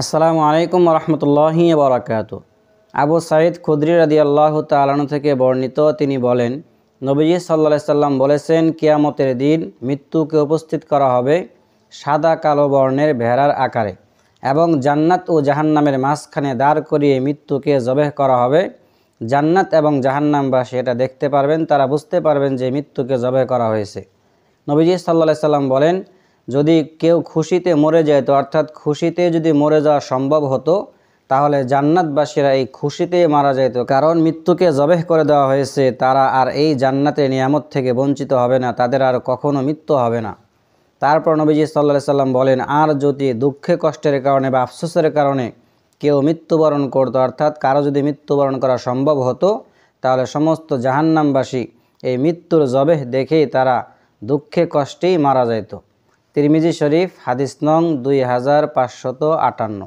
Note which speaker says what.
Speaker 1: আসসালামু আলাইকুম রহমতুল্লাহি বারাকাতু। আবু সাঈদ খুদরি রাদিয়াল্লাহু তাআলা আনহু থেকে বর্ণিত, তিনি বলেন, নবীজি সাল্লাল্লাহু আলাইহি সাল্লাম বলেছেন, কিয়ামতের দিন মৃত্যুকে উপস্থিত করা হবে সাদা কালো বর্ণের ভেড়ার আকারে, এবং জান্নাত ও জাহান্নামের মাঝখানে দাঁড় করিয়ে মৃত্যুকে জবেহ করা হবে। জান্নাত এবং জাহান্নামবাসী এটা দেখতে পারবেন, তারা বুঝতে পারবেন যে মৃত্যুকে জবেহ করা হয়েছে। নবীজি সাল্লাল্লাহু আলাইহি সাল্লাম বলেন, যদি কেউ খুশিতে মরে যেত, অর্থাৎ খুশিতে যদি মরে যাওয়া সম্ভব হতো, তাহলে জান্নাতবাসীরা এই খুশিতেই মারা যেত, কারণ মৃত্যুকে জবেহ করে দেওয়া হয়েছে। তারা আর এই জান্নাতের নিয়ামত থেকে বঞ্চিত হবে না, তাদের আর কখনো মৃত্যু হবে না। তারপর নবীজি সাল্লাল্লাহু আলাইহি সাল্লাম বলেন, আর যদি দুঃখে কষ্টের কারণে বা আফসোসের কারণে কেউ মৃত্যুবরণ করতো, অর্থাৎ কারো যদি মৃত্যুবরণ করা সম্ভব হতো, তাহলে সমস্ত জাহান্নামবাসী এই মৃত্যুর জবেহ দেখেই তারা দুঃখে কষ্টেই মারা যেত। তিরমিজি শরীফ, হাদিস নং 2558।